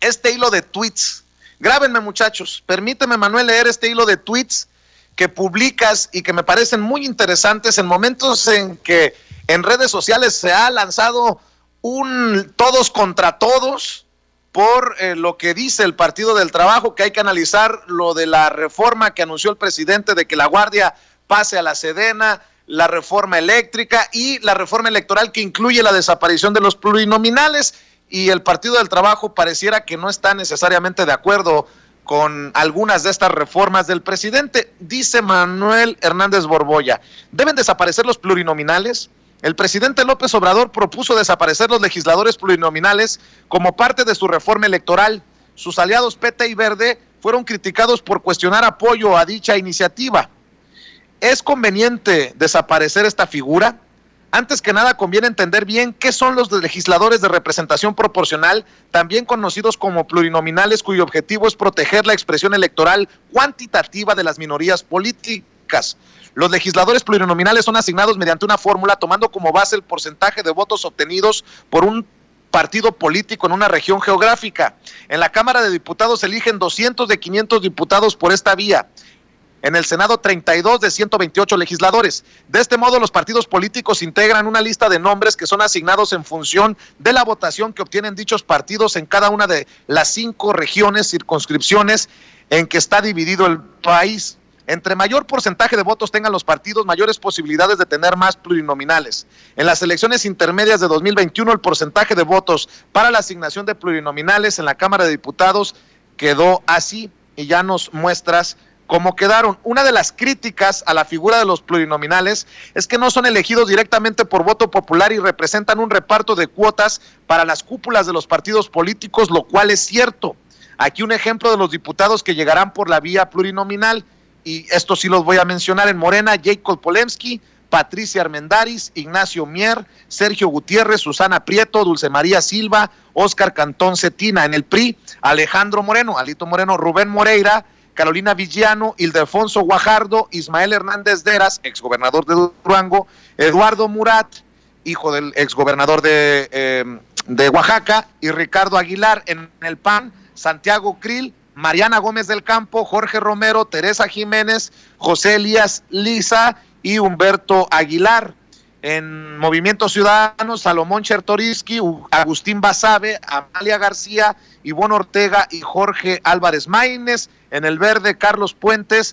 este hilo de tweets. Grábenme, muchachos, permíteme, Manuel, leer este hilo de tweets que publicas y que me parecen muy interesantes en momentos en que en redes sociales se ha lanzado un todos contra todos por lo que dice el Partido del Trabajo, que hay que analizar lo de la reforma que anunció el presidente de que la Guardia pase a la Sedena, la reforma eléctrica y la reforma electoral que incluye la desaparición de los plurinominales, y el Partido del Trabajo pareciera que no está necesariamente de acuerdo con algunas de estas reformas del presidente. Dice Manuel Hernández Borbolla, ¿deben desaparecer los plurinominales? El presidente López Obrador propuso desaparecer los legisladores plurinominales como parte de su reforma electoral. Sus aliados PT y Verde fueron criticados por cuestionar apoyo a dicha iniciativa. ¿Es conveniente desaparecer esta figura? Antes que nada, conviene entender bien qué son los legisladores de representación proporcional, también conocidos como plurinominales, cuyo objetivo es proteger la expresión electoral cuantitativa de las minorías políticas. Los legisladores plurinominales son asignados mediante una fórmula tomando como base el porcentaje de votos obtenidos por un partido político en una región geográfica. En la Cámara de Diputados se eligen 200 de 500 diputados por esta vía. En el Senado, 32 de 128 legisladores. De este modo, los partidos políticos integran una lista de nombres que son asignados en función de la votación que obtienen dichos partidos en cada una de las 5 regiones, circunscripciones en que está dividido el país. Entre mayor porcentaje de votos tengan los partidos, mayores posibilidades de tener más plurinominales. En las elecciones intermedias de 2021, el porcentaje de votos para la asignación de plurinominales en la Cámara de Diputados quedó así, y ya nos muestras cómo quedaron. Una de las críticas a la figura de los plurinominales es que no son elegidos directamente por voto popular y representan un reparto de cuotas para las cúpulas de los partidos políticos, lo cual es cierto. Aquí un ejemplo de los diputados que llegarán por la vía plurinominal, y estos sí los voy a mencionar: en Morena, Jacob Polemski, Patricia Armendáriz, Ignacio Mier, Sergio Gutiérrez, Susana Prieto, Dulce María Silva, Óscar Cantón Cetina. En el PRI, Alejandro Moreno, Alito Moreno, Rubén Moreira, Carolina Villano, Ildefonso Guajardo, Ismael Hernández Deras, exgobernador de Durango, Eduardo Murat, hijo del exgobernador de Oaxaca, y Ricardo Aguilar. En el PAN, Santiago Krill, Mariana Gómez del Campo, Jorge Romero, Teresa Jiménez, José Elías Liza y Humberto Aguilar. En Movimiento Ciudadano, Salomón Chertoriski, Agustín Basabe, Amalia García, Ivonne Ortega y Jorge Álvarez Maínez. En el Verde, Carlos Puente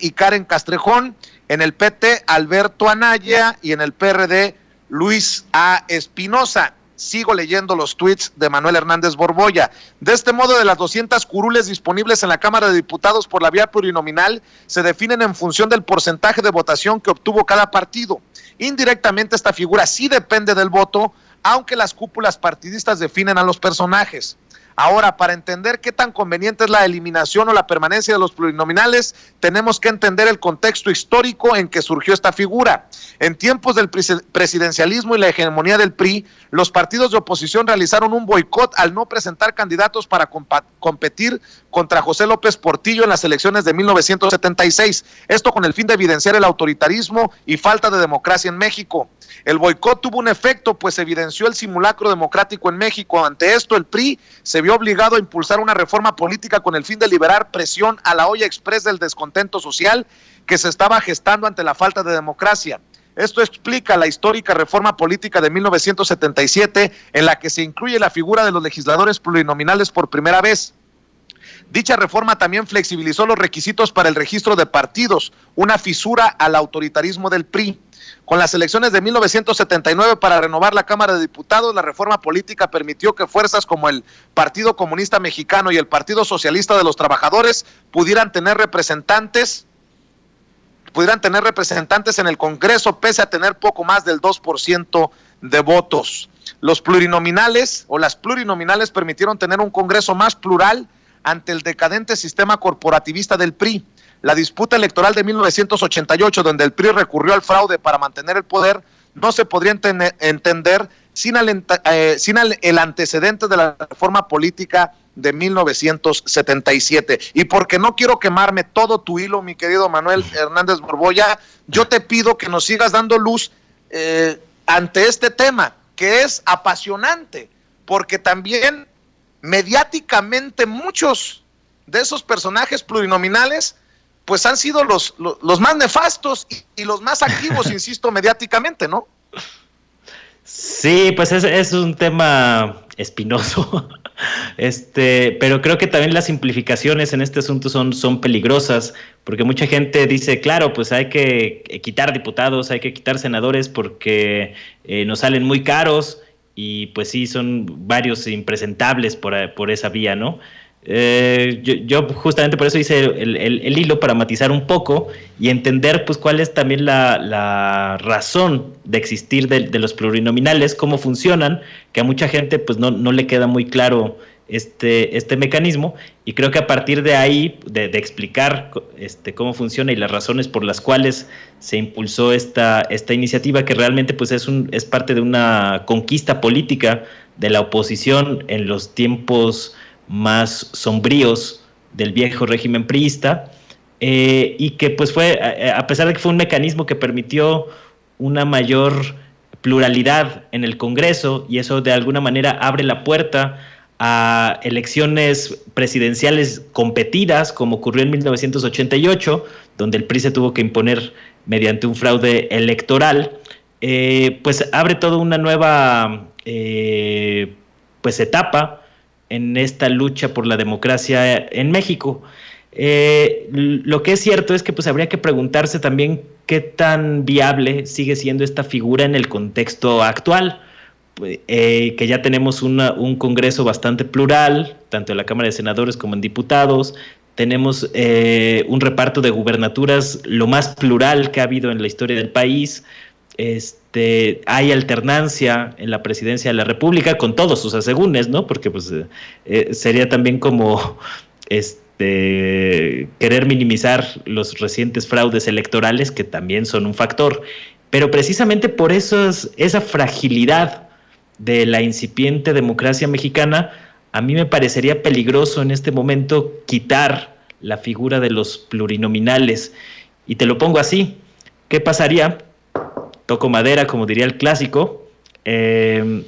y Karen Castrejón. En el PT, Alberto Anaya. Y en el PRD, Luis A. Espinosa. Sigo leyendo los tweets de Manuel Hernández Borbolla. De este modo, de las 200 curules disponibles en la Cámara de Diputados por la vía plurinominal, se definen en función del porcentaje de votación que obtuvo cada partido. Indirectamente, esta figura sí depende del voto, aunque las cúpulas partidistas definen a los personajes. Ahora, para entender qué tan conveniente es la eliminación o la permanencia de los plurinominales, tenemos que entender el contexto histórico en que surgió esta figura. En tiempos del presidencialismo y la hegemonía del PRI, los partidos de oposición realizaron un boicot al no presentar candidatos para competir contra José López Portillo en las elecciones de 1976. Esto con el fin de evidenciar el autoritarismo y falta de democracia en México. El boicot tuvo un efecto, pues evidenció el simulacro democrático en México. Ante esto, el PRI se vio obligado a impulsar una reforma política con el fin de liberar presión a la olla express del descontento social que se estaba gestando ante la falta de democracia. Esto explica la histórica reforma política de 1977, en la que se incluye la figura de los legisladores plurinominales por primera vez. Dicha reforma también flexibilizó los requisitos para el registro de partidos, una fisura al autoritarismo del PRI. Con las elecciones de 1979 para renovar la Cámara de Diputados, la reforma política permitió que fuerzas como el Partido Comunista Mexicano y el Partido Socialista de los Trabajadores pudieran tener representantes en el Congreso, pese a tener poco más del 2% de votos. Los plurinominales o las plurinominales permitieron tener un Congreso más plural ante el decadente sistema corporativista del PRI. La disputa electoral de 1988, donde el PRI recurrió al fraude para mantener el poder, no se podría entender sin el antecedente de la reforma política de 1977. Y porque no quiero quemarme todo tu hilo, mi querido Manuel Hernández Borbolla, yo te pido que nos sigas dando luz ante este tema, que es apasionante, porque también mediáticamente muchos de esos personajes plurinominales pues han sido los más nefastos y los más activos, insisto, mediáticamente, ¿no? Sí, pues es un tema espinoso, pero creo que también las simplificaciones en este asunto son peligrosas, porque mucha gente dice, claro, pues hay que quitar diputados, hay que quitar senadores porque nos salen muy caros y pues sí, son varios impresentables por esa vía, ¿no? Yo justamente por eso hice el hilo para matizar un poco y entender pues cuál es también la razón de existir de los plurinominales, cómo funcionan, que a mucha gente pues no le queda muy claro este mecanismo, y creo que a partir de ahí, de explicar cómo funciona y las razones por las cuales se impulsó esta iniciativa, que realmente pues es parte de una conquista política de la oposición en los tiempos más sombríos del viejo régimen priista, y que pues fue, a pesar de que fue un mecanismo que permitió una mayor pluralidad en el Congreso, y eso de alguna manera abre la puerta a elecciones presidenciales competidas, como ocurrió en 1988, donde el PRI se tuvo que imponer mediante un fraude electoral, pues abre toda una nueva pues etapa en esta lucha por la democracia en México. Lo que es cierto es que pues habría que preguntarse también qué tan viable sigue siendo esta figura en el contexto actual, que ya tenemos un Congreso bastante plural, tanto en la Cámara de Senadores como en diputados. Tenemos un reparto de gubernaturas lo más plural que ha habido en la historia del país. Hay alternancia en la presidencia de la República con todos sus asegúnes, ¿no? Porque pues sería también como querer minimizar los recientes fraudes electorales, que también son un factor. Pero precisamente por eso esa fragilidad de la incipiente democracia mexicana, a mí me parecería peligroso en este momento quitar la figura de los plurinominales. Y te lo pongo así: ¿qué pasaría? Toco madera, como diría el clásico, que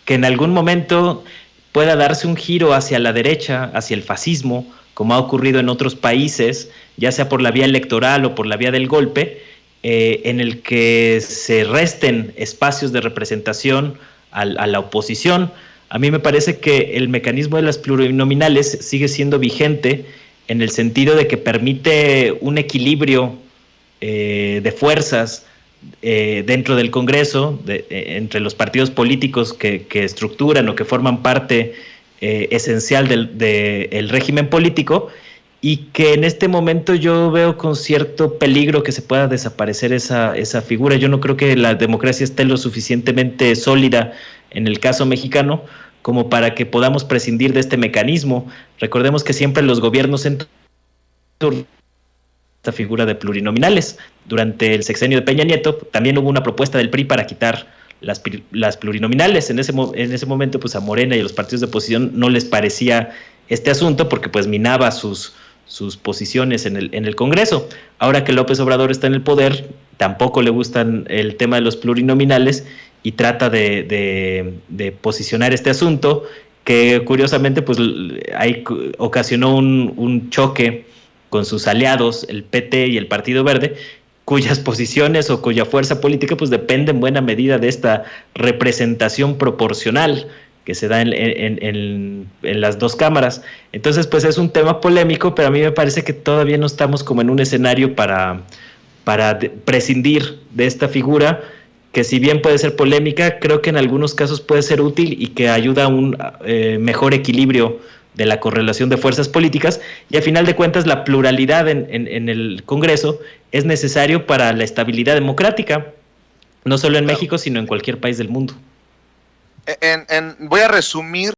en algún momento pueda darse un giro hacia la derecha, hacia el fascismo, como ha ocurrido en otros países, ya sea por la vía electoral o por la vía del golpe, en el que se resten espacios de representación a la oposición. A mí me parece que el mecanismo de las plurinominales sigue siendo vigente en el sentido de que permite un equilibrio de fuerzas dentro del Congreso, entre los partidos políticos que estructuran o que forman parte esencial del régimen político, y que en este momento yo veo con cierto peligro que se pueda desaparecer esa figura. Yo no creo que la democracia esté lo suficientemente sólida en el caso mexicano como para que podamos prescindir de este mecanismo. Recordemos que siempre los gobiernos en esta figura de plurinominales. Durante el sexenio de Peña Nieto también hubo una propuesta del PRI para quitar las plurinominales. En ese momento pues a Morena y a los partidos de oposición no les parecía este asunto, porque pues minaba sus posiciones en el Congreso. Ahora que López Obrador está en el poder, tampoco le gustan el tema de los plurinominales y trata de posicionar este asunto, que curiosamente pues ocasionó un choque con sus aliados, el PT y el Partido Verde, cuyas posiciones o cuya fuerza política pues depende en buena medida de esta representación proporcional que se da en las dos cámaras. Entonces pues es un tema polémico, pero a mí me parece que todavía no estamos como en un escenario para prescindir de esta figura, que si bien puede ser polémica, creo que en algunos casos puede ser útil y que ayuda a un mejor equilibrio de la correlación de fuerzas políticas, y a final de cuentas la pluralidad en el Congreso es necesario para la estabilidad democrática, no solo en México, sino en cualquier país del mundo. Voy a resumir